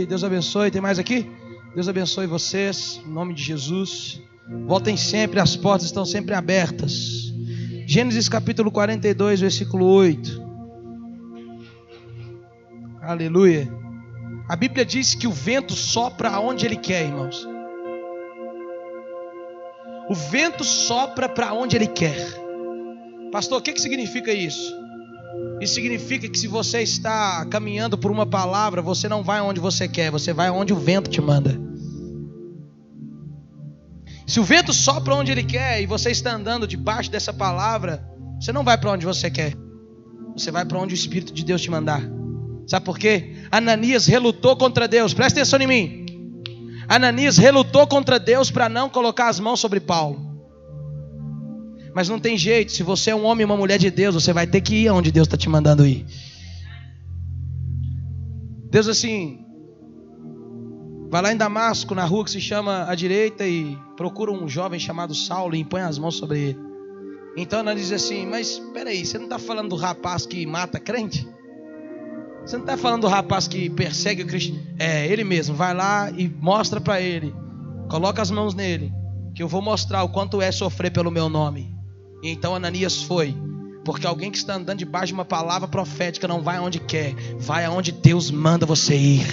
Deus abençoe. Tem mais aqui? Deus abençoe vocês, em nome de Jesus. Voltem sempre, as portas estão sempre abertas. Gênesis capítulo 42, versículo 8. Aleluia. A Bíblia diz que o vento sopra aonde ele quer, irmãos. O vento sopra para onde ele quer. Pastor, o que significa isso? Isso significa que se você está caminhando por uma palavra, você não vai onde você quer, você vai onde o vento te manda. Se o vento sopra onde ele quer e você está andando debaixo dessa palavra, você não vai para onde você quer. Você vai para onde o Espírito de Deus te mandar. Sabe por quê? Ananias relutou contra Deus. Presta atenção em mim. Ananias relutou contra Deus para não colocar as mãos sobre Paulo. Mas não tem jeito, se você é um homem e uma mulher de Deus, você vai ter que ir onde Deus está te mandando ir. Deus assim, vai lá em Damasco, na rua que se chama à direita, e procura um jovem chamado Saulo e impõe as mãos sobre ele. Então Ananias diz assim, mas peraí, você não está falando do rapaz que mata crente? Você não está falando do rapaz que persegue o cristão? É, ele mesmo, vai lá e mostra para ele, coloca as mãos nele, que eu vou mostrar o quanto é sofrer pelo meu nome. E então Ananias foi, porque alguém que está andando debaixo de uma palavra profética não vai aonde quer, vai aonde Deus manda você ir.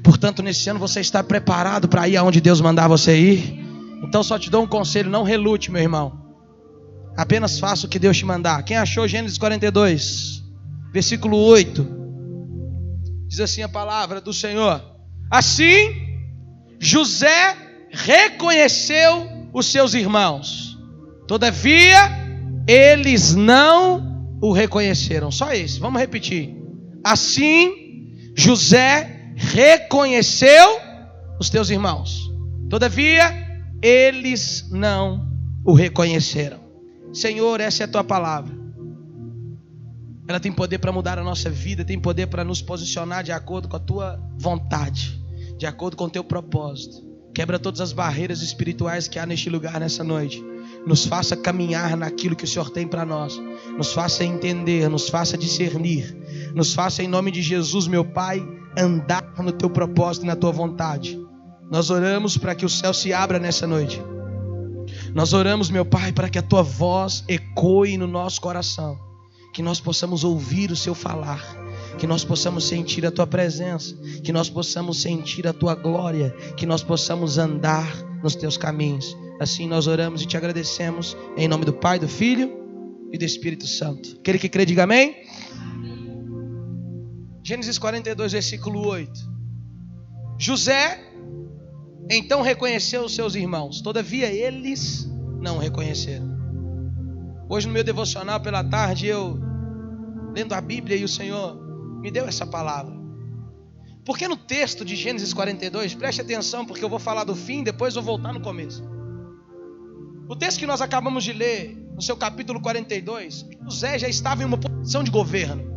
Portanto, nesse ano você está preparado para ir aonde Deus mandar você ir? Então só te dou um conselho, não relute, meu irmão. Apenas faça o que Deus te mandar. Quem achou Gênesis 42, versículo 8? Diz assim a palavra do Senhor: assim José reconheceu os seus irmãos, todavia eles não o reconheceram. Só isso, vamos repetir. Assim José reconheceu os teus irmãos, todavia eles não o reconheceram. Senhor, essa é a tua palavra. Ela tem poder para mudar a nossa vida, tem poder para nos posicionar de acordo com a tua vontade, de acordo com o teu propósito. Quebra todas as barreiras espirituais que há neste lugar nessa noite. Nos faça caminhar naquilo que o Senhor tem para nós. Nos faça entender, nos faça discernir. Nos faça, em nome de Jesus, meu Pai, andar no teu propósito e na tua vontade. Nós oramos para que o céu se abra nessa noite. Nós oramos, meu Pai, para que a tua voz ecoe no nosso coração. Que nós possamos ouvir o seu falar. Que nós possamos sentir a tua presença. Que nós possamos sentir a tua glória. Que nós possamos andar nos teus caminhos. Assim nós oramos e te agradecemos. Em nome do Pai, do Filho e do Espírito Santo. Aquele que crê, diga amém. Gênesis 42, versículo 8. José então reconheceu os seus irmãos, todavia eles não o reconheceram. Hoje no meu devocional pela tarde, eu lendo a Bíblia, e o Senhor me deu essa palavra. Porque no texto de Gênesis 42, preste atenção, porque eu vou falar do fim, depois vou voltar no começo. O texto que nós acabamos de ler, no seu capítulo 42, José já estava em uma posição de governo.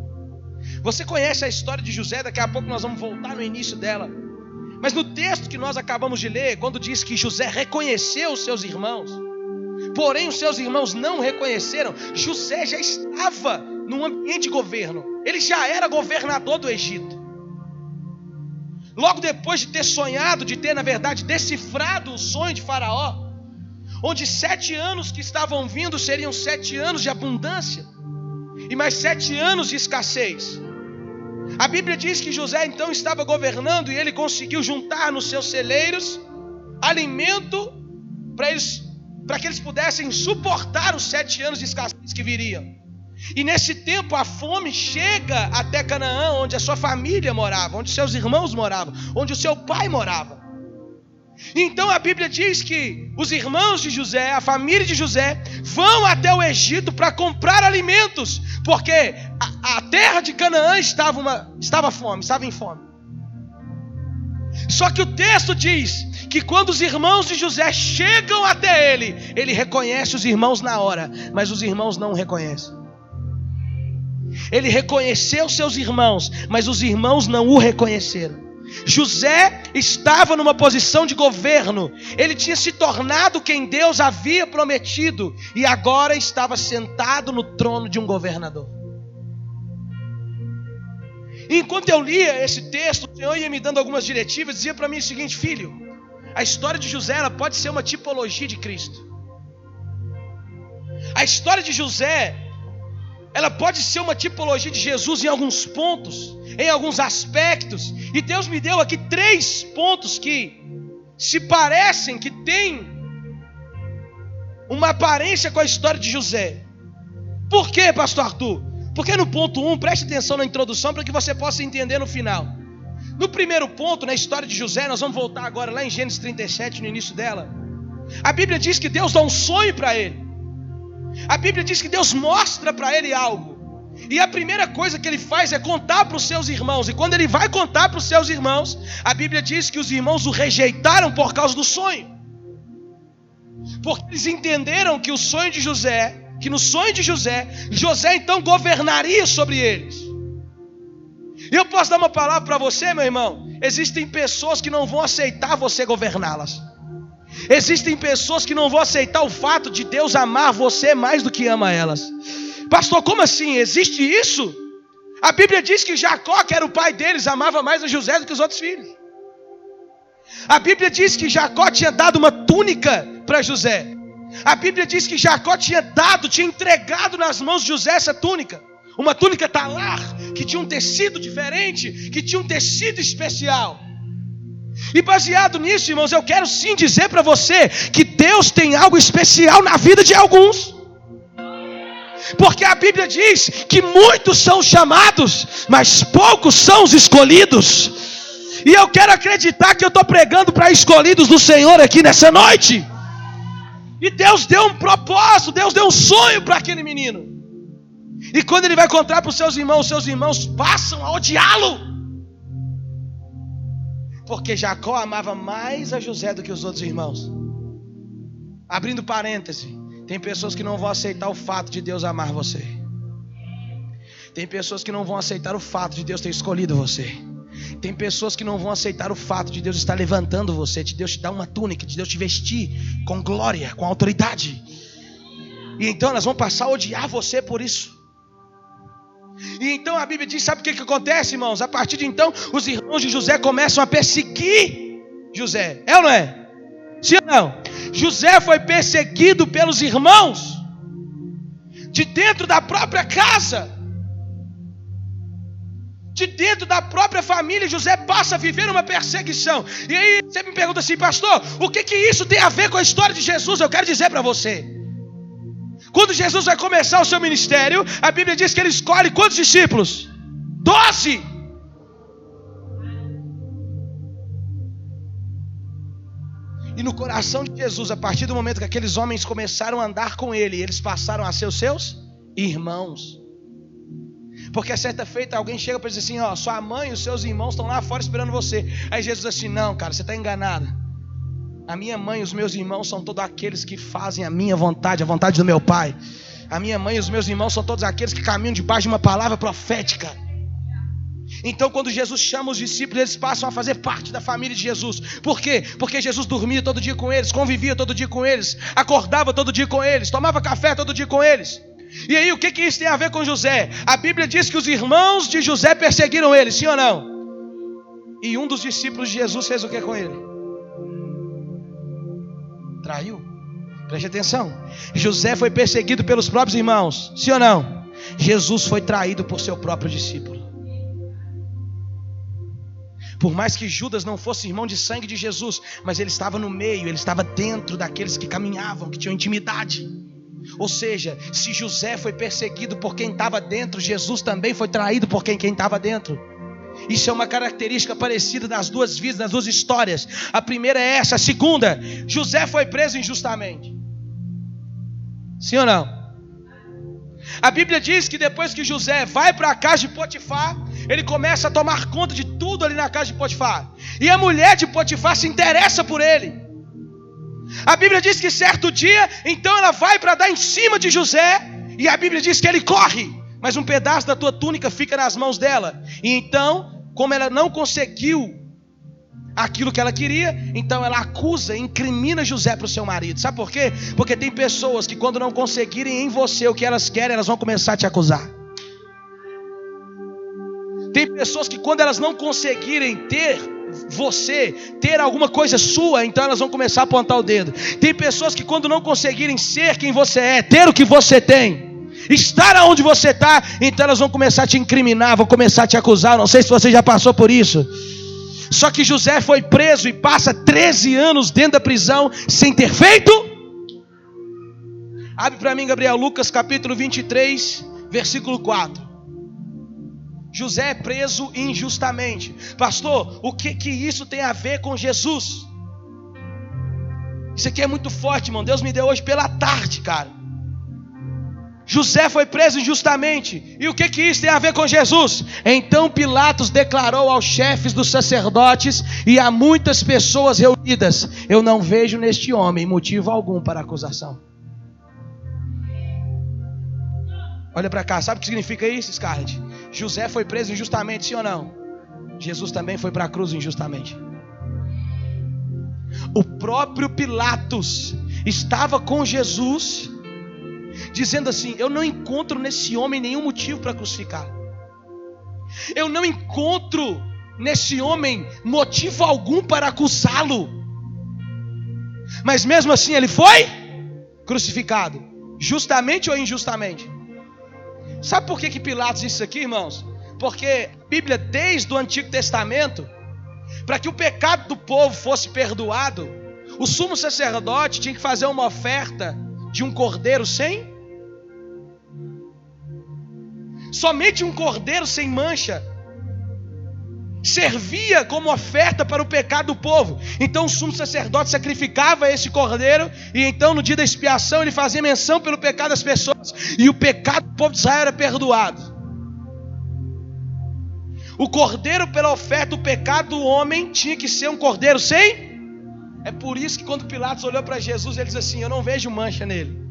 Você conhece a história de José, daqui a pouco nós vamos voltar no início dela. Mas no texto que nós acabamos de ler, quando diz que José reconheceu os seus irmãos, porém os seus irmãos não reconheceram, José já estava num ambiente de governo. Ele já era governador do Egito. Logo depois de ter sonhado, de ter na verdade decifrado o sonho de Faraó, onde 7 anos que estavam vindo seriam 7 anos de abundância e mais 7 anos de escassez. A Bíblia diz que José então estava governando e ele conseguiu juntar nos seus celeiros alimento para que eles pudessem suportar os 7 anos de escassez que viriam. E nesse tempo a fome chega até Canaã, onde a sua família morava, onde seus irmãos moravam, onde o seu pai morava. Então a Bíblia diz que os irmãos de José, a família de José, vão até o Egito para comprar alimentos, porque a terra de Canaã estava em fome. Só que o texto diz que quando os irmãos de José chegam até ele reconhece os irmãos na hora, mas os irmãos não o reconhecem. Ele reconheceu seus irmãos, mas os irmãos não o reconheceram. José estava numa posição de governo. Ele tinha se tornado quem Deus havia prometido e agora estava sentado no trono de um governador. E enquanto eu lia esse texto, o Senhor ia me dando algumas diretivas, dizia para mim o seguinte: filho, a história de José, ela pode ser uma tipologia de Cristo. A história de José, ela pode ser uma tipologia de Jesus em alguns pontos, em alguns aspectos. E Deus me deu aqui 3 pontos que se parecem, que têm uma aparência com a história de José. Por quê, pastor Arthur? Porque no ponto 1, preste atenção na introdução para que você possa entender no final. No primeiro ponto, na história de José, nós vamos voltar agora lá em Gênesis 37, no início dela. A Bíblia diz que Deus dá um sonho para ele. A Bíblia diz que Deus mostra para ele algo. E a primeira coisa que ele faz é contar para os seus irmãos. E quando ele vai contar para os seus irmãos, a Bíblia diz que os irmãos o rejeitaram por causa do sonho. Porque eles entenderam que o sonho de José, que no sonho de José, José então governaria sobre eles. E eu posso dar uma palavra para você, meu irmão. Existem pessoas que não vão aceitar você governá-las. Existem pessoas que não vão aceitar o fato de Deus amar você mais do que ama elas. Pastor, como assim? Existe isso? A Bíblia diz que Jacó, que era o pai deles, amava mais a José do que os outros filhos. A Bíblia diz que Jacó tinha dado uma túnica para José. A Bíblia diz que Jacó tinha entregado nas mãos de José essa túnica. Uma túnica talar, que tinha um tecido diferente, que tinha um tecido especial. E baseado nisso, irmãos, eu quero sim dizer para você que Deus tem algo especial na vida de alguns. Porque a Bíblia diz que muitos são chamados, mas poucos são os escolhidos. E eu quero acreditar que eu estou pregando para escolhidos do Senhor aqui nessa noite. E Deus deu um propósito, Deus deu um sonho para aquele menino. E quando ele vai contar para os seus irmãos passam a odiá-lo. Porque Jacó amava mais a José do que os outros irmãos. Abrindo parêntese, tem pessoas que não vão aceitar o fato de Deus amar você. Tem pessoas que não vão aceitar o fato de Deus ter escolhido você. Tem pessoas que não vão aceitar o fato de Deus estar levantando você, de Deus te dar uma túnica, de Deus te vestir com glória, com autoridade. E então elas vão passar a odiar você por isso. E então a Bíblia diz, sabe o que acontece, irmãos? A partir de então, os irmãos de José começam a perseguir José. É ou não é? Sim ou não? José foi perseguido pelos irmãos de dentro da própria casa, de dentro da própria família. José passa a viver uma perseguição. E aí você me pergunta assim, pastor, o que isso tem a ver com a história de Jesus? Eu quero dizer para você, quando Jesus vai começar o seu ministério, a Bíblia diz que ele escolhe quantos discípulos? 12. E no coração de Jesus, a partir do momento que aqueles homens começaram a andar com ele, eles passaram a ser os seus irmãos. Porque certa feita alguém chega para dizer assim, ó, sua mãe e os seus irmãos estão lá fora esperando você. Aí Jesus diz assim, não, cara, você está enganado. A minha mãe e os meus irmãos são todos aqueles que fazem a minha vontade, a vontade do meu Pai. A minha mãe e os meus irmãos são todos aqueles que caminham debaixo de uma palavra profética. Então quando Jesus chama os discípulos, eles passam a fazer parte da família de Jesus. Por quê? Porque Jesus dormia todo dia com eles, convivia todo dia com eles, acordava todo dia com eles, tomava café todo dia com eles. E aí o que isso tem a ver com José? A Bíblia diz que os irmãos de José perseguiram ele, sim ou não? E um dos discípulos de Jesus fez o que com ele? Traiu. Preste atenção. José foi perseguido pelos próprios irmãos, sim ou não? Jesus foi traído por seu próprio discípulo. Por mais que Judas não fosse irmão de sangue de Jesus, mas ele estava no meio, ele estava dentro daqueles que caminhavam, que tinham intimidade. Ou seja, se José foi perseguido por quem estava dentro, Jesus também foi traído por quem estava dentro. Isso é uma característica parecida das duas vidas, das duas histórias. A primeira é essa. A segunda, José foi preso injustamente. Sim ou não? A Bíblia diz que depois que José vai para a casa de Potifar, ele começa a tomar conta de tudo ali na casa de Potifar. E a mulher de Potifar se interessa por ele. A Bíblia diz que certo dia, então ela vai para dar em cima de José. E a Bíblia diz que ele corre, mas um pedaço da tua túnica fica nas mãos dela. E então, como ela não conseguiu aquilo que ela queria, então ela acusa, incrimina José para o seu marido. Sabe por quê? Porque tem pessoas que quando não conseguirem em você o que elas querem, elas vão começar a te acusar. Tem pessoas que quando elas não conseguirem ter alguma coisa sua, então elas vão começar a apontar o dedo. Tem pessoas que quando não conseguirem ser quem você é, ter o que você tem, estar onde você está, então elas vão começar a te incriminar, vão começar a te acusar. Não sei se você já passou por isso. Só que José foi preso e passa 13 anos dentro da prisão sem ter feito. Abre para mim, Gabriel, Lucas capítulo 23, versículo 4. José é preso injustamente. Pastor, o que isso tem a ver com Jesus? Isso aqui é muito forte, irmão. Deus me deu hoje pela tarde, cara. José foi preso injustamente. E o que isso tem a ver com Jesus? Então Pilatos declarou aos chefes dos sacerdotes e a muitas pessoas reunidas: eu não vejo neste homem motivo algum para acusação. Olha para cá, sabe o que significa isso, Scarlett? José foi preso injustamente, sim ou não? Jesus também foi para a cruz injustamente. O próprio Pilatos estava com Jesus, dizendo assim: eu não encontro nesse homem nenhum motivo para crucificar. Eu não encontro nesse homem motivo algum para acusá-lo. Mas mesmo assim ele foi crucificado, justamente ou injustamente? Sabe por que Pilatos disse isso aqui, irmãos? Porque a Bíblia, desde o Antigo Testamento, para que o pecado do povo fosse perdoado, o sumo sacerdote tinha que fazer uma oferta de um cordeiro somente um cordeiro sem mancha servia como oferta para o pecado do povo. Então o sumo sacerdote sacrificava esse cordeiro, e então no dia da expiação ele fazia menção pelo pecado das pessoas, e o pecado do povo de Israel era perdoado. O cordeiro pela oferta do pecado do homem tinha que ser um cordeiro sem. É por isso que quando Pilatos olhou para Jesus, ele diz assim: eu não vejo mancha nele.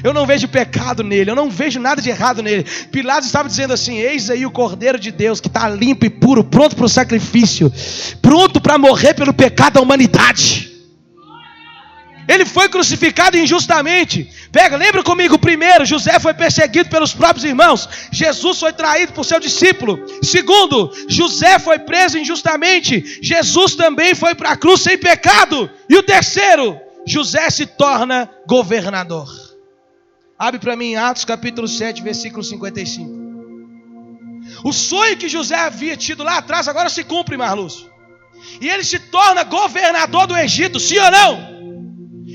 Eu não vejo pecado nele, eu não vejo nada de errado nele. Pilatos estava dizendo assim: eis aí o Cordeiro de Deus que está limpo e puro, pronto para o sacrifício, pronto para morrer pelo pecado da humanidade. Ele foi crucificado injustamente. Lembra comigo: primeiro, José foi perseguido pelos próprios irmãos. Jesus foi traído por seu discípulo. Segundo, José foi preso injustamente. Jesus também foi para a cruz sem pecado. E o terceiro, José se torna governador. Abre para mim Atos capítulo 7, versículo 55. O sonho que José havia tido lá atrás agora se cumpre, Marlúcio. E ele se torna governador do Egito, sim ou não?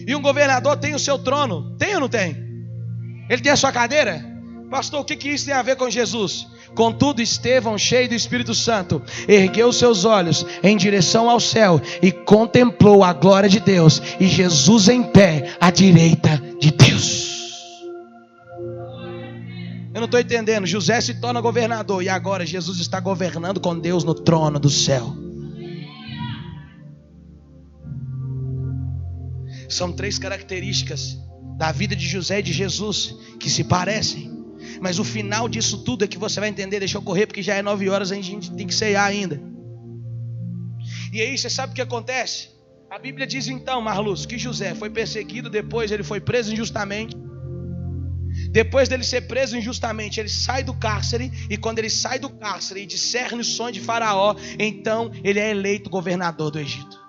E um governador tem o seu trono, tem ou não tem? Ele tem a sua cadeira? Pastor, o que isso tem a ver com Jesus? Contudo, Estevão, cheio do Espírito Santo, ergueu seus olhos em direção ao céu e contemplou a glória de Deus, e Jesus em pé à direita de Deus. Eu não estou entendendo. José se torna governador, e agora Jesus está governando com Deus no trono do céu. São três características da vida de José e de Jesus que se parecem. Mas o final disso tudo é que você vai entender. Deixa eu correr porque já é 9 horas, a gente tem que ceiar ainda. E aí você sabe o que acontece? A Bíblia diz então, Marlúcio, que José foi perseguido, depois ele foi preso injustamente. Depois dele ser preso injustamente, ele sai do cárcere. E quando ele sai do cárcere e discerne o sonho de Faraó, então ele é eleito governador do Egito.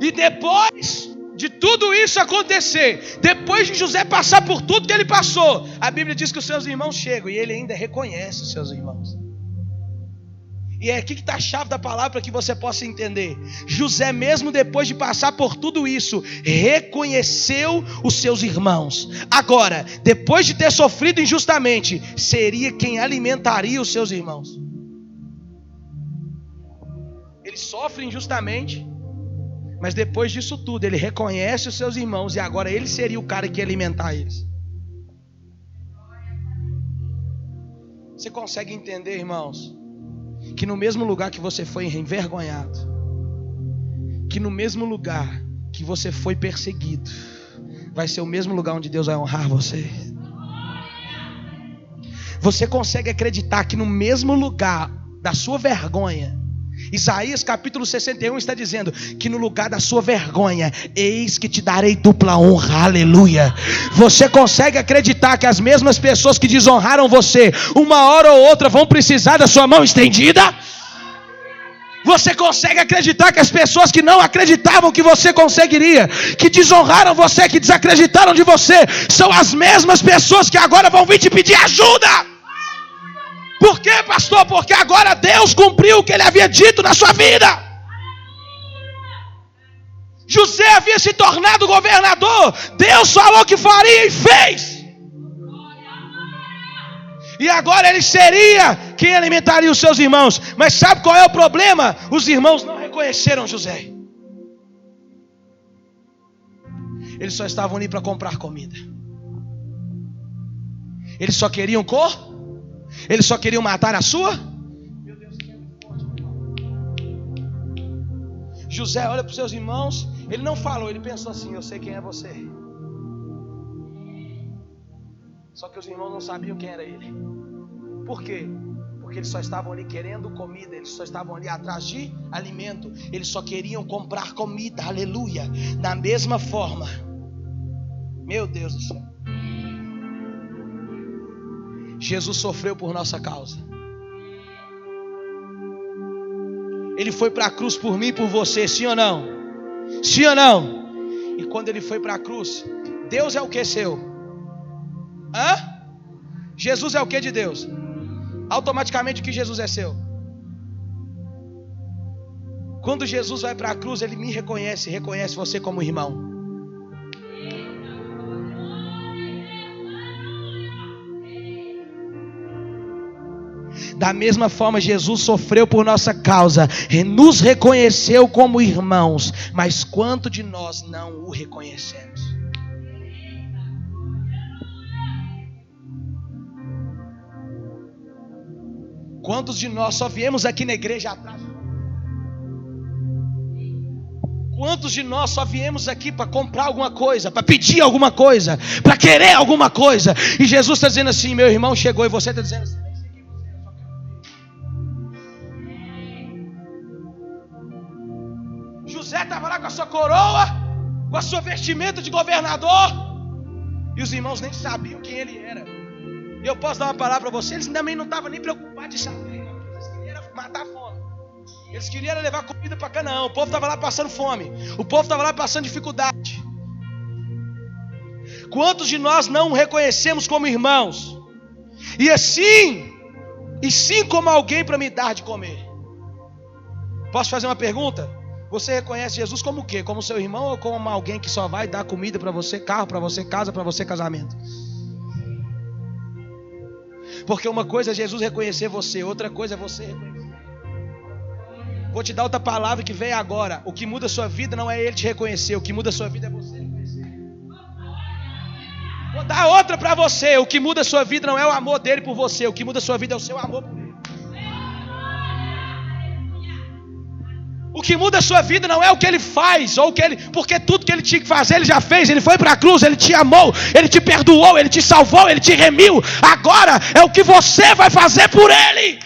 E depois de tudo isso acontecer, depois de José passar por tudo que ele passou, a Bíblia diz que os seus irmãos chegam e ele ainda reconhece os seus irmãos. E é aqui que está a chave da palavra para que você possa entender. José, mesmo depois de passar por tudo isso, reconheceu os seus irmãos. Agora, depois de ter sofrido injustamente, seria quem alimentaria os seus irmãos. Ele sofre injustamente, mas depois disso tudo, ele reconhece os seus irmãos, e agora ele seria o cara que ia alimentar eles. Você consegue entender, irmãos, que no mesmo lugar que você foi envergonhado, que no mesmo lugar que você foi perseguido, vai ser o mesmo lugar onde Deus vai honrar você? Você consegue acreditar que no mesmo lugar da sua vergonha Isaías capítulo 61 está dizendo que no lugar da sua vergonha, eis que te darei dupla honra, aleluia. Você consegue acreditar que as mesmas pessoas que desonraram você, uma hora ou outra vão precisar da sua mão estendida? Você consegue acreditar que as pessoas que não acreditavam que você conseguiria, que desonraram você, que desacreditaram de você, são as mesmas pessoas que agora vão vir te pedir ajuda? Por quê, pastor? Porque agora Deus cumpriu o que Ele havia dito na sua vida. José havia se tornado governador, Deus falou que faria e fez. E agora ele seria quem alimentaria os seus irmãos. Mas sabe qual é o problema? Os irmãos não reconheceram José. Eles só estavam ali para comprar comida. Eles só queriam eles só queriam matar a sua. Meu Deus, que é muito forte, meu irmão. José olha para os seus irmãos. Ele não falou, ele pensou assim: eu sei quem é você. Só que os irmãos não sabiam quem era ele. Por quê? Porque eles só estavam ali querendo comida. Eles só estavam ali atrás de alimento. Eles só queriam comprar comida, aleluia. Da mesma forma, meu Deus do céu, Jesus sofreu por nossa causa. Ele foi para a cruz por mim e por você, sim ou não? Sim ou não? E quando ele foi para a cruz, Deus é o que seu? Jesus é o que de Deus? Automaticamente o que Jesus é seu? Quando Jesus vai para a cruz, Ele me reconhece você como irmão. Da mesma forma, Jesus sofreu por nossa causa, nos reconheceu como irmãos, mas quanto de nós não o reconhecemos? Quantos de nós só viemos aqui na igreja atrás? Quantos de nós só viemos aqui para comprar alguma coisa, para pedir alguma coisa, para querer alguma coisa? E Jesus está dizendo assim: meu irmão chegou, e você está dizendo assim: José estava lá com a sua coroa, com a sua vestimenta de governador, e os irmãos nem sabiam quem ele era. E eu posso dar uma palavra para você: eles também não estavam nem preocupados de saber. Eles queriam matar a fome. Eles queriam levar comida para Canaã. O povo estava lá passando fome. O povo estava lá passando dificuldade. Quantos de nós não o reconhecemos como irmãos? E sim como alguém para me dar de comer. Posso fazer uma pergunta? Você reconhece Jesus como o quê? Como seu irmão ou como alguém que só vai dar comida para você, carro para você, casa para você, casamento? Porque uma coisa é Jesus reconhecer você, outra coisa é você reconhecer. Vou te dar outra palavra que veio agora. O que muda a sua vida não é Ele te reconhecer, o que muda a sua vida é você reconhecer. Vou dar outra para você. O que muda a sua vida não é o amor dele por você, o que muda a sua vida é o seu amor por ele. O que muda a sua vida não é o que ele faz, ou o que ele, porque tudo que ele tinha que fazer ele já fez. Ele foi para a cruz, ele te amou, ele te perdoou, ele te salvou, ele te remiu. Agora é o que você vai fazer por ele.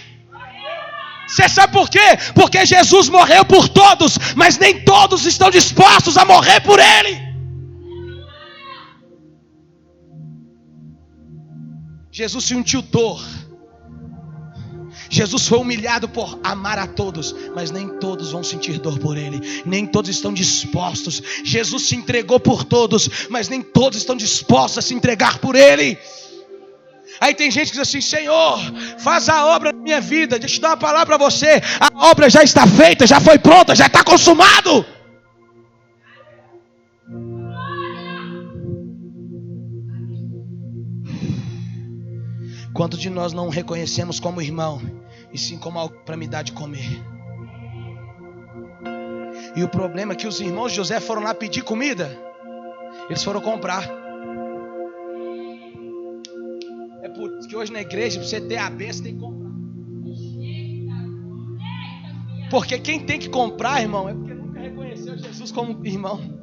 Você sabe por quê? Porque Jesus morreu por todos, mas nem todos estão dispostos a morrer por ele. Jesus se sentiu dor. Jesus foi humilhado por amar a todos, mas nem todos vão sentir dor por ele, nem todos estão dispostos. Jesus se entregou por todos, mas nem todos estão dispostos a se entregar por ele. Aí tem gente que diz assim: Senhor, faz a obra na minha vida. Deixa eu dar uma palavra para você: a obra já está feita, já foi pronta, já está consumado. Quantos de nós não o reconhecemos como irmão, e sim como algo para me dar de comer? E o problema é que os irmãos de José foram lá pedir comida, eles foram comprar. É por isso que hoje na igreja, para você ter a bênção, tem que comprar. Porque quem tem que comprar, irmão, é porque nunca reconheceu Jesus como irmão.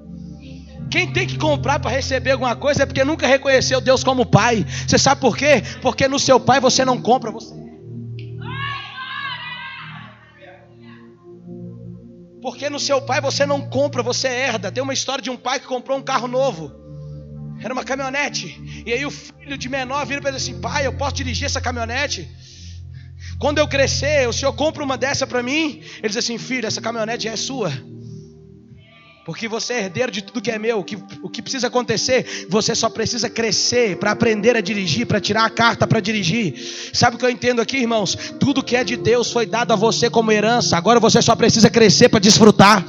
Quem tem que comprar para receber alguma coisa é porque nunca reconheceu Deus como pai. Você sabe por quê? Porque no seu pai você não compra, você. Porque no seu pai você não compra, você herda. Tem uma história de um pai que comprou um carro novo. Era uma caminhonete. E aí o filho de menor vira para ele assim: pai, eu posso dirigir essa caminhonete? Quando eu crescer, o senhor compra uma dessa para mim? Ele diz assim: filho, essa caminhonete é sua. Porque você é herdeiro de tudo que é meu. O que precisa acontecer? Você só precisa crescer para aprender a dirigir, para tirar a carta para dirigir. Sabe o que eu entendo aqui, irmãos? Tudo que é de Deus foi dado a você como herança. Agora você só precisa crescer para desfrutar.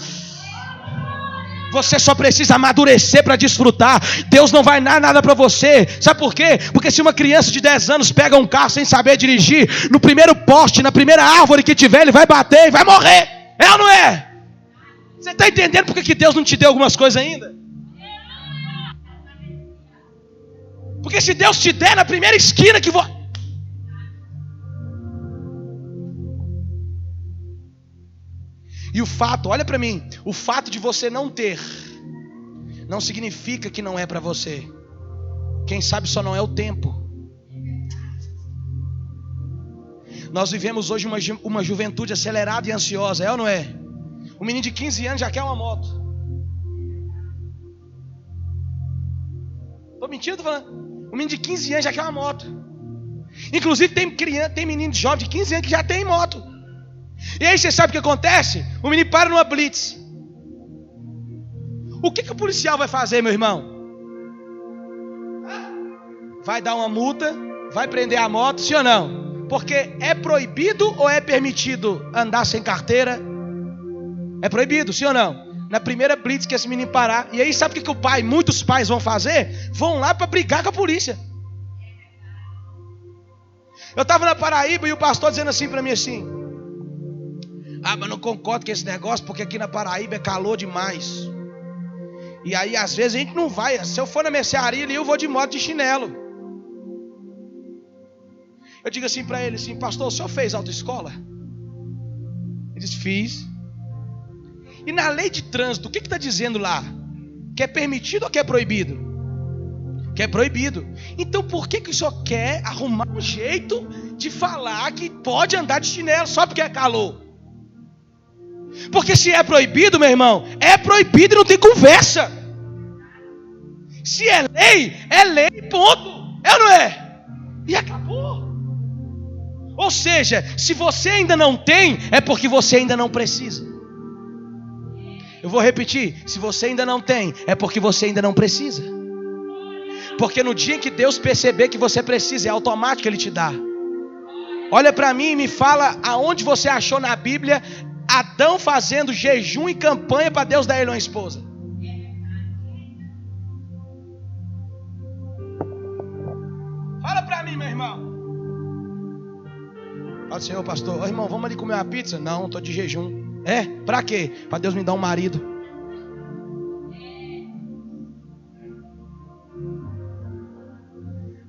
Você só precisa amadurecer para desfrutar. Deus não vai dar nada para você. Sabe por quê? Porque se uma criança de 10 anos pega um carro sem saber dirigir, no primeiro poste, na primeira árvore que tiver, ele vai bater e vai morrer. É ou não é? Você está entendendo por que Deus não te deu algumas coisas ainda? Porque se Deus te der na primeira esquina que E o fato, olha para mim, o fato de você não ter não significa que não é para você. Quem sabe só não é o tempo. Nós vivemos hoje uma juventude acelerada e ansiosa, é ou não é? Um menino de 15 anos já quer uma moto. Tô mentindo? Tô falando. Um menino de 15 anos já quer uma moto. Inclusive tem menino jovem de 15 anos que já tem moto. E aí você sabe o que acontece? O menino para numa blitz. O que o policial vai fazer, meu irmão? Vai dar uma multa, vai prender a moto, sim ou não? Porque é proibido ou é permitido andar sem carteira? É proibido, sim ou não? Na primeira blitz que esse menino parar. E aí sabe o que muitos pais vão fazer? Vão lá para brigar com a polícia. Eu estava na Paraíba e o pastor dizendo assim para mim assim: mas não concordo com esse negócio, porque aqui na Paraíba é calor demais. E aí às vezes a gente não vai. Se eu for na mercearia ali, eu vou de moto de chinelo. Eu digo assim para ele assim: pastor, o senhor fez autoescola? Ele disse: fiz. E na lei de trânsito, o que está dizendo lá? Que é permitido ou que é proibido? Que é proibido. Então por que o senhor quer arrumar um jeito de falar que pode andar de chinelo só porque é calor? Porque se é proibido, meu irmão, é proibido e não tem conversa. Se é lei, ponto. É ou não é? E acabou. Ou seja, se você ainda não tem, é porque você ainda não precisa. Eu vou repetir: se você ainda não tem, é porque você ainda não precisa. Porque no dia que Deus perceber que você precisa, é automático Ele te dá. Olha para mim e me fala aonde você achou na Bíblia Adão fazendo jejum e campanha para Deus dar ele uma esposa. Fala para mim, meu irmão. Fala assim: ô pastor, ô irmão, vamos ali comer uma pizza? Não, estou de jejum. É? Para quê? Para Deus me dar um marido.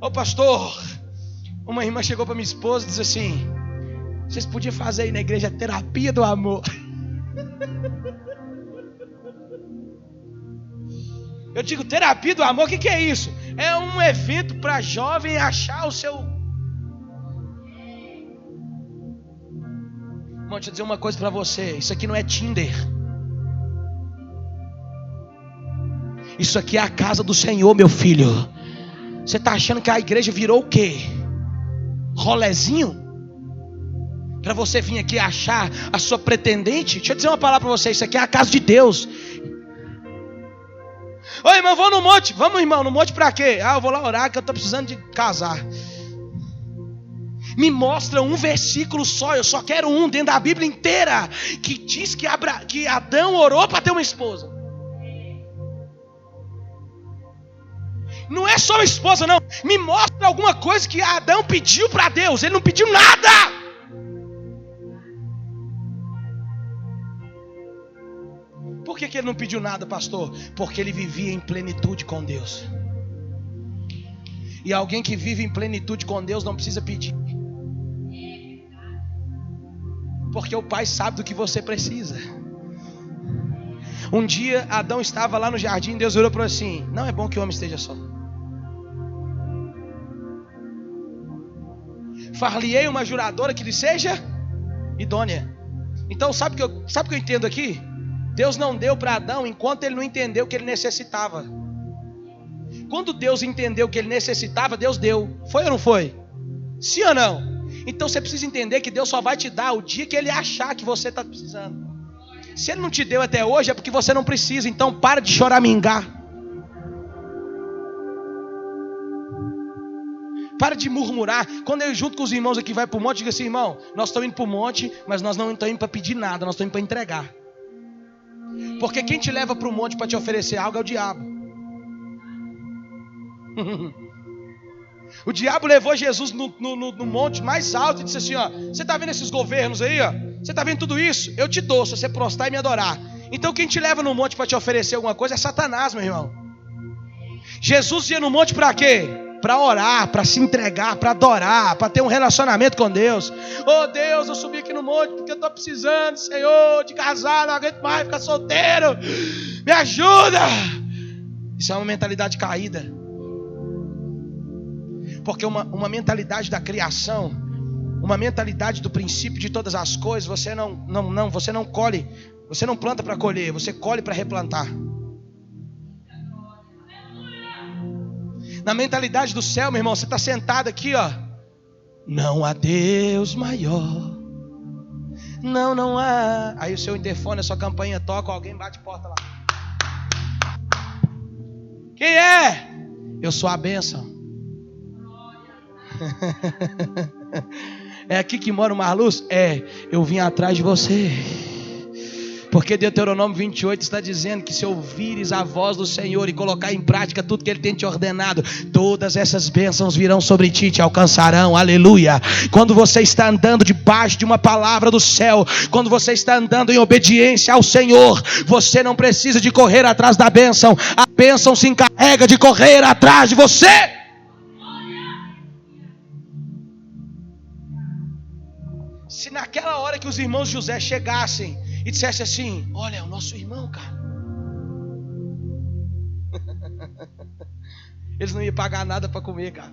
Ô pastor, uma irmã chegou para minha esposa e disse assim: vocês podiam fazer aí na igreja terapia do amor. Eu digo: terapia do amor, o que é isso? É um evento para jovem achar o seu... Irmão, deixa eu dizer uma coisa para você: isso aqui não é Tinder. Isso aqui é a casa do Senhor, meu filho. Você está achando que a igreja virou o quê? Rolezinho? Para você vir aqui achar a sua pretendente? Deixa eu dizer uma palavra para você: isso aqui é a casa de Deus. Ô irmão, vou no monte. Vamos, irmão, no monte para quê? Eu vou lá orar que eu estou precisando de casar. Me mostra um versículo só, eu só quero um dentro da Bíblia inteira, que diz que Adão orou para ter uma esposa. Não é só uma esposa, não. Me mostra alguma coisa que Adão pediu para Deus. Ele não pediu nada. Por que ele não pediu nada, pastor? Porque ele vivia em plenitude com Deus. E alguém que vive em plenitude com Deus não precisa pedir. Porque o Pai sabe do que você precisa. Um dia Adão estava lá no jardim, Deus olhou para ele assim: não é bom que o homem esteja só. Far-lhe-ei uma juradora que lhe seja idônea. Então sabe o que eu entendo aqui? Deus não deu para Adão enquanto ele não entendeu que ele necessitava. Quando Deus entendeu que ele necessitava, Deus deu. Foi ou não foi? Sim ou não? Então você precisa entender que Deus só vai te dar o dia que Ele achar que você está precisando. Se Ele não te deu até hoje, é porque você não precisa. Então para de choramingar. Para de murmurar. Quando eu junto com os irmãos aqui vai para o monte, eu digo assim: irmão, nós estamos indo para o monte, mas nós não estamos indo para pedir nada, nós estamos indo para entregar. Porque quem te leva para o monte para te oferecer algo é o diabo. O diabo levou Jesus no monte mais alto e disse assim: ó, você está vendo esses governos aí, ó? Você está vendo tudo isso? Eu te dou, se você prostrar e me adorar. Então quem te leva no monte para te oferecer alguma coisa é Satanás, meu irmão. Jesus ia no monte para quê? Para orar, para se entregar, para adorar, para ter um relacionamento com Deus. Oh Deus, eu subi aqui no monte porque eu estou precisando, Senhor, de casar, não aguento mais ficar solteiro. Me ajuda. Isso é uma mentalidade caída. Porque uma mentalidade da criação, uma mentalidade do princípio de todas as coisas, você não colhe, você não planta para colher, você colhe para replantar. Na mentalidade do céu, meu irmão, você está sentado aqui, ó. Não há Deus maior. Não há. Aí o seu interfone, a sua campainha toca, alguém bate porta lá. Quem é? Eu sou a bênção. É aqui que mora o Marluz? É, eu vim atrás de você. Porque Deuteronômio 28 está dizendo que se ouvires a voz do Senhor e colocar em prática tudo que Ele tem te ordenado, todas essas bênçãos virão sobre ti e te alcançarão, aleluia. Quando você está andando debaixo de uma palavra do céu, quando você está andando em obediência ao Senhor, você não precisa de correr atrás da bênção, a bênção se encarrega de correr atrás de você. Se naquela hora que os irmãos de José chegassem e dissessem assim: olha, é o nosso irmão, cara. Eles não iam pagar nada para comer, cara.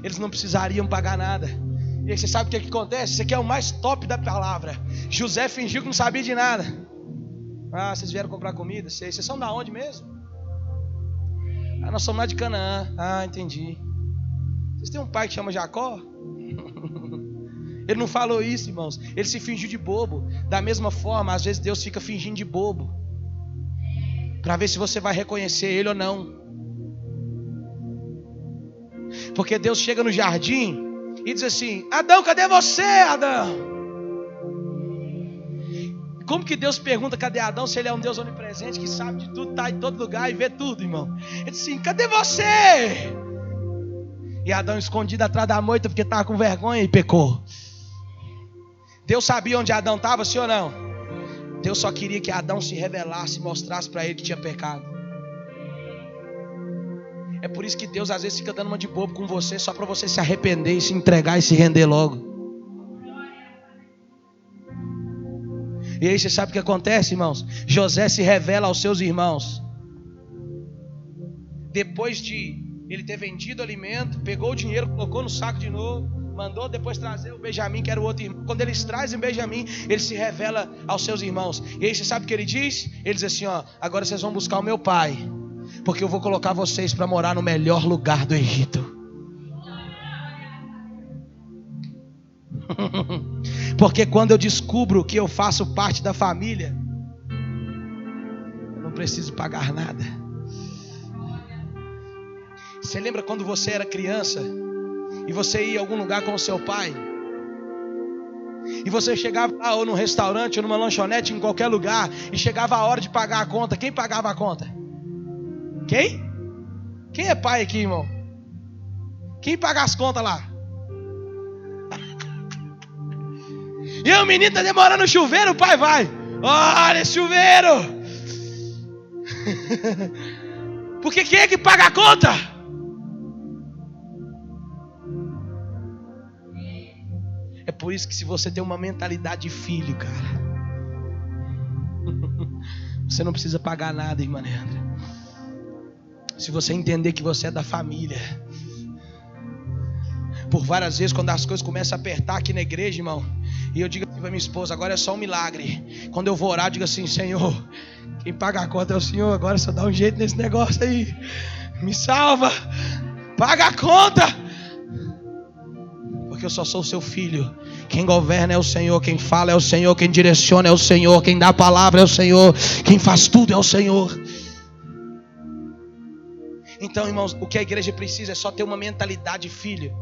Eles não precisariam pagar nada. E aí você sabe o que acontece? Isso aqui é o mais top da palavra. José fingiu que não sabia de nada. Ah, vocês vieram comprar comida? Vocês são da onde mesmo? Ah, nós somos lá de Canaã. Ah, entendi. Vocês têm um pai que chama Jacó? Ele não falou isso, irmãos. Ele se fingiu de bobo. Da mesma forma, às vezes Deus fica fingindo de bobo, para ver se você vai reconhecer Ele ou não. Porque Deus chega no jardim e diz assim: Adão, cadê você, Adão? Como que Deus pergunta cadê Adão, se Ele é um Deus onipresente, que sabe de tudo, está em todo lugar e vê tudo, irmão? Ele diz assim: cadê você? E Adão escondido atrás da moita porque estava com vergonha e pecou. Deus sabia onde Adão estava, sim ou não? Deus só queria que Adão se revelasse e mostrasse para ele que tinha pecado. É por isso que Deus às vezes fica dando uma de bobo com você, só para você se arrepender e se entregar e se render logo. E aí você sabe o que acontece, irmãos? José se revela aos seus irmãos. Depois de ele ter vendido alimento, pegou o dinheiro, colocou no saco de novo, mandou depois trazer o Benjamim, que era o outro irmão. Quando eles trazem o Benjamim, ele se revela aos seus irmãos. E aí você sabe o que ele diz? Ele diz assim: ó, agora vocês vão buscar o meu pai, porque eu vou colocar vocês para morar no melhor lugar do Egito. Porque quando eu descubro que eu faço parte da família, eu não preciso pagar nada. Você lembra quando você era criança e você ia a algum lugar com o seu pai? E você chegava lá, ou num restaurante, ou numa lanchonete, em qualquer lugar, e chegava a hora de pagar a conta. Quem pagava a conta? Quem? Quem é pai aqui, irmão? Quem paga as contas lá? E o menino está demorando no chuveiro, o pai vai: olha esse chuveiro. Porque quem é que paga a conta? É por isso que se você tem uma mentalidade de filho, cara, você não precisa pagar nada, irmã Leandra. Se você entender que você é da família. Por várias vezes, quando as coisas começam a apertar aqui na igreja, irmão, E eu digo assim para minha esposa: agora é só um milagre. Quando eu vou orar, eu digo assim: Senhor, quem paga a conta é o Senhor. Agora só dá um jeito nesse negócio aí. Me salva. Paga a conta. Porque eu só sou seu filho. Quem governa é o Senhor. Quem fala é o Senhor. Quem direciona é o Senhor. Quem dá a palavra é o Senhor. Quem faz tudo é o Senhor. Então, irmãos, o que a igreja precisa é só ter uma mentalidade de filho.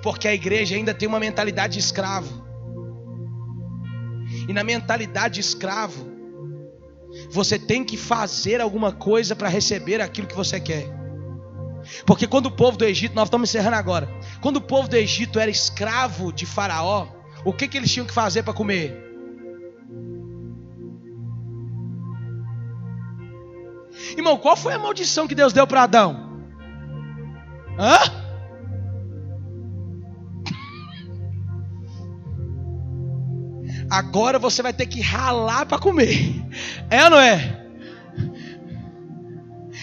Porque a igreja ainda tem uma mentalidade de escravo. E na mentalidade de escravo, você tem que fazer alguma coisa para receber aquilo que você quer. Porque quando o povo do Egito, nós estamos encerrando agora. Quando o povo do Egito era escravo de Faraó, o que eles tinham que fazer para comer? Irmão, qual foi a maldição que Deus deu para Adão? Hã? Agora você vai ter que ralar para comer. É ou não é?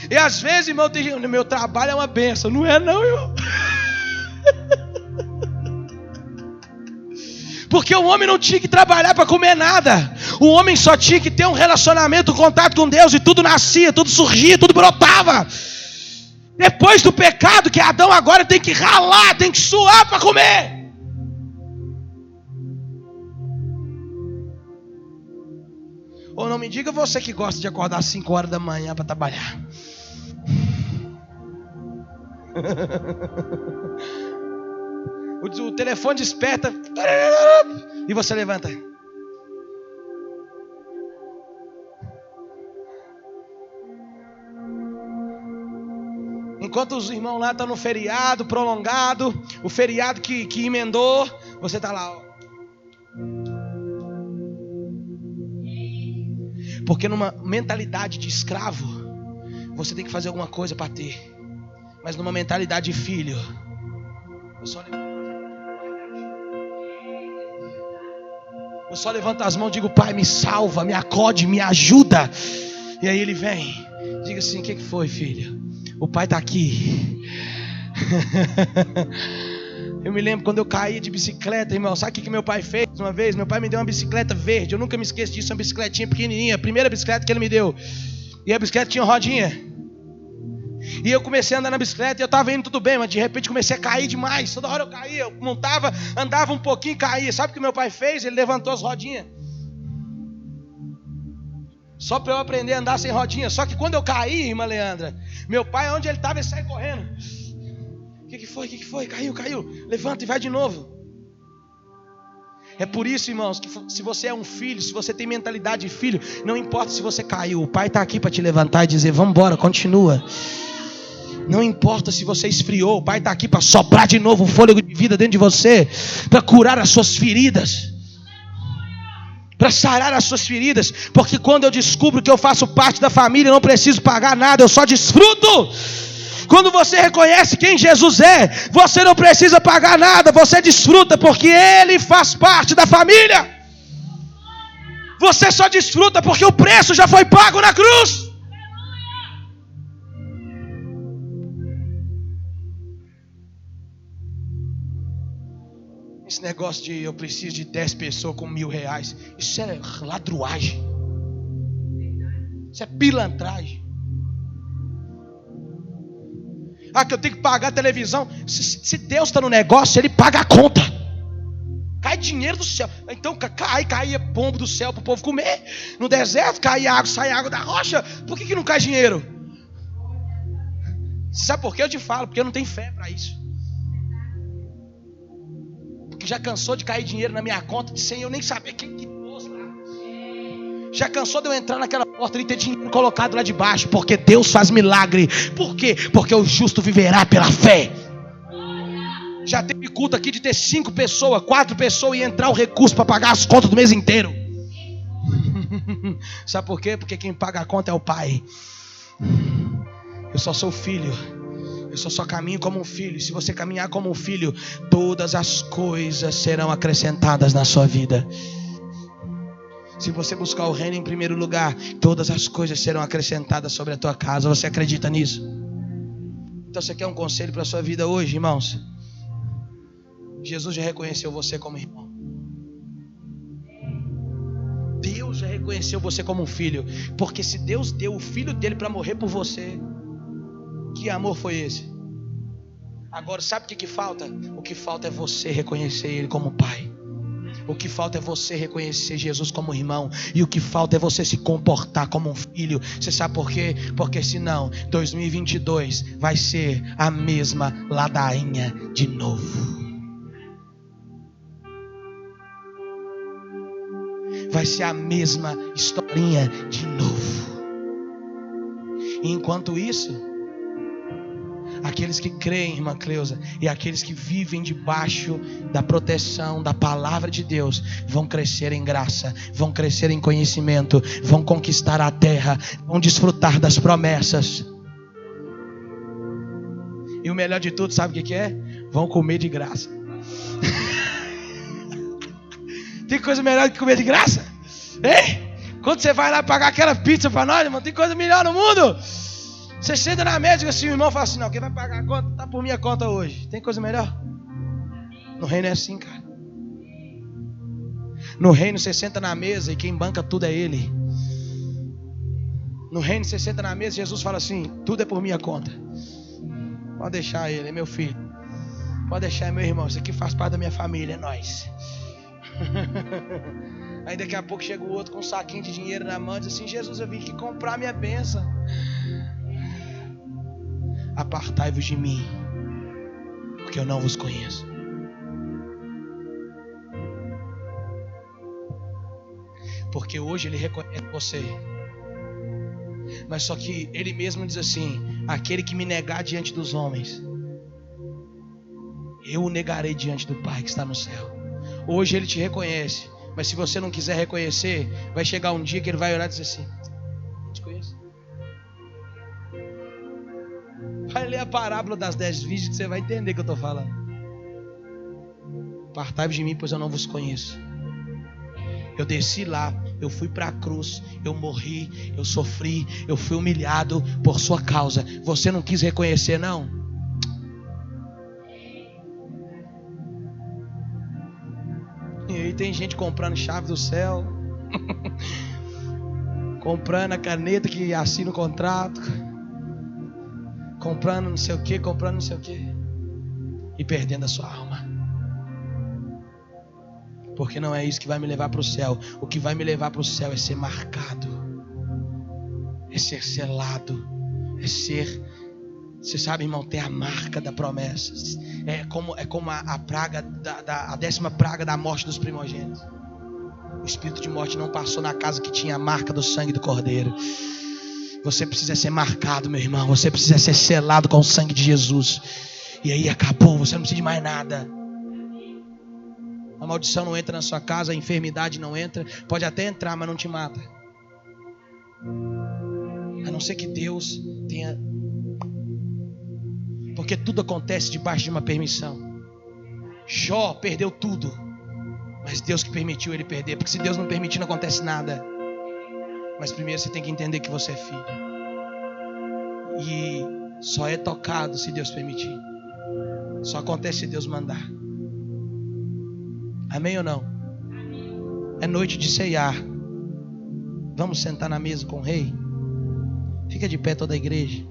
E às vezes, irmão, no meu trabalho é uma benção. Não é não, irmão. Porque o homem não tinha que trabalhar para comer nada. O homem só tinha que ter um relacionamento, um contato com Deus. E tudo nascia, tudo surgia, tudo brotava. Depois do pecado, que Adão agora tem que ralar, tem que suar para comer. Ou não me diga você que gosta de acordar às 5 horas da manhã para trabalhar. O telefone desperta e você levanta. Enquanto os irmãos lá estão no feriado prolongado, o feriado que emendou, você está lá, ó. Porque numa mentalidade de escravo, você tem que fazer alguma coisa para ter. Mas numa mentalidade de filho, eu só levanto as mãos e digo: Pai, me salva, me acode, me ajuda. E aí ele vem, diga assim: o que foi, filho? O pai está aqui. Eu me lembro quando eu caí de bicicleta, irmão. Sabe o que meu pai fez uma vez? Meu pai me deu uma bicicleta verde. Eu nunca me esqueço disso, uma bicicletinha pequenininha. A primeira bicicleta que ele me deu. E a bicicleta tinha rodinha. E eu comecei a andar na bicicleta e eu estava indo tudo bem, mas de repente comecei a cair demais. Toda hora eu caía, eu montava, andava um pouquinho e caía. Sabe o que meu pai fez? Ele levantou as rodinhas. Só para eu aprender a andar sem rodinha. Só que quando eu caí, irmã Leandra, meu pai, onde ele estava, ele saiu correndo. O que foi? Caiu. Levanta e vai de novo. É por isso, irmãos, que se você é um filho, se você tem mentalidade de filho, não importa se você caiu, o pai está aqui para te levantar e dizer: vamos embora, continua. Não importa se você esfriou, o pai está aqui para soprar de novo um fôlego de vida dentro de você, para curar as suas feridas, para sarar as suas feridas. Porque quando eu descubro que eu faço parte da família, eu não preciso pagar nada, eu só desfruto. Quando você reconhece quem Jesus é, você não precisa pagar nada, você desfruta porque Ele faz parte da família. Você só desfruta porque o preço já foi pago na cruz. Esse negócio de eu preciso de 10 pessoas com R$1.000, isso é ladruagem. Isso é pilantragem. Que eu tenho que pagar a televisão. Se Deus está no negócio, Ele paga a conta. Cai dinheiro do céu. Então caía pombo do céu para o povo comer. No deserto caía água, sai água da rocha. Por que não cai dinheiro? Sabe por que eu te falo? Porque eu não tenho fé para isso. Porque já cansou de cair dinheiro na minha conta sem eu nem saber quem que pôs lá. Já cansou de eu entrar naquela porta e ter dinheiro colocado lá de baixo. Porque Deus faz milagre. Por quê? Porque o justo viverá pela fé. Já teve culto aqui de ter 5 pessoas, 4 pessoas e entrar o recurso para pagar as contas do mês inteiro. Sabe por quê? Porque quem paga a conta é o pai. Eu só sou filho. Eu só caminho como um filho. Se você caminhar como um filho, todas as coisas serão acrescentadas na sua vida. Se você buscar o reino em primeiro lugar, todas as coisas serão acrescentadas sobre a tua casa. Você acredita nisso? Então você quer um conselho para a sua vida hoje, irmãos? Jesus já reconheceu você como irmão. já reconheceu você como um filho. Porque se Deus deu o filho dele para morrer por você, que amor foi esse? Agora sabe o que falta? O que falta é você reconhecer ele como pai. O que falta é você reconhecer Jesus como irmão. E o que falta é você se comportar como um filho. Você sabe por quê? Porque senão 2022 vai ser a mesma ladainha de novo. Vai ser a mesma historinha de novo. E enquanto isso, aqueles que creem, irmã Cleusa, e aqueles que vivem debaixo da proteção da palavra de Deus, vão crescer em graça, vão crescer em conhecimento, vão conquistar a terra, vão desfrutar das promessas. E o melhor de tudo, sabe o que é? Vão comer de graça. Tem coisa melhor do que comer de graça? Ei? Quando você vai lá pagar aquela pizza para nós, irmão, tem coisa melhor no mundo. Você senta na mesa e assim, o irmão fala assim, não, quem vai pagar a conta tá por minha conta hoje. Tem coisa melhor? No reino é assim, cara. No reino você senta na mesa e quem banca tudo é ele. No reino você senta na mesa e Jesus fala assim, tudo é por minha conta. Pode deixar ele, é meu filho. Pode deixar, é meu irmão. Isso aqui faz parte da minha família, é nós. Aí daqui a pouco chega o outro com um saquinho de dinheiro na mão e diz assim, Jesus, eu vim aqui comprar minha bênção. Apartai-vos de mim, porque eu não vos conheço. Porque hoje ele reconhece você. Mas só que ele mesmo diz assim, aquele que me negar diante dos homens, eu o negarei diante do Pai que está no céu. Hoje ele te reconhece, mas se você não quiser reconhecer, vai chegar um dia que ele vai olhar e dizer assim, não te conheço. Vai ler a parábola das 10 virgens que você vai entender o que eu estou falando. Apartai-vos de mim, pois eu não vos conheço. Eu desci lá, eu fui para a cruz, eu morri, eu sofri, eu fui humilhado por sua causa. Você não quis reconhecer, não? E aí tem gente comprando chave do céu, comprando a caneta que assina o contrato, comprando não sei o que, comprando não sei o que, e perdendo a sua alma. Porque não é isso que vai me levar para o céu. O que vai me levar para o céu é ser marcado, é ser selado, é ser, você sabe, irmão, ter a marca da promessa. É como a praga a 10ª praga da morte dos primogênitos. O espírito de morte não passou na casa que tinha a marca do sangue do Cordeiro. Você precisa ser marcado, meu irmão. Você precisa ser selado com o sangue de Jesus. E aí acabou, você não precisa de mais nada. A maldição não entra na sua casa, a enfermidade não entra. Pode até entrar, mas não te mata. A não ser que Deus tenha... Porque tudo acontece debaixo de uma permissão. Jó perdeu tudo, mas Deus que permitiu ele perder. Porque se Deus não permitir, não acontece nada. Mas primeiro você tem que entender que você é filho. E só é tocado se Deus permitir. Só acontece se Deus mandar. Amém ou não? É noite de ceiar. Vamos sentar na mesa com o rei? Fica de pé toda a igreja.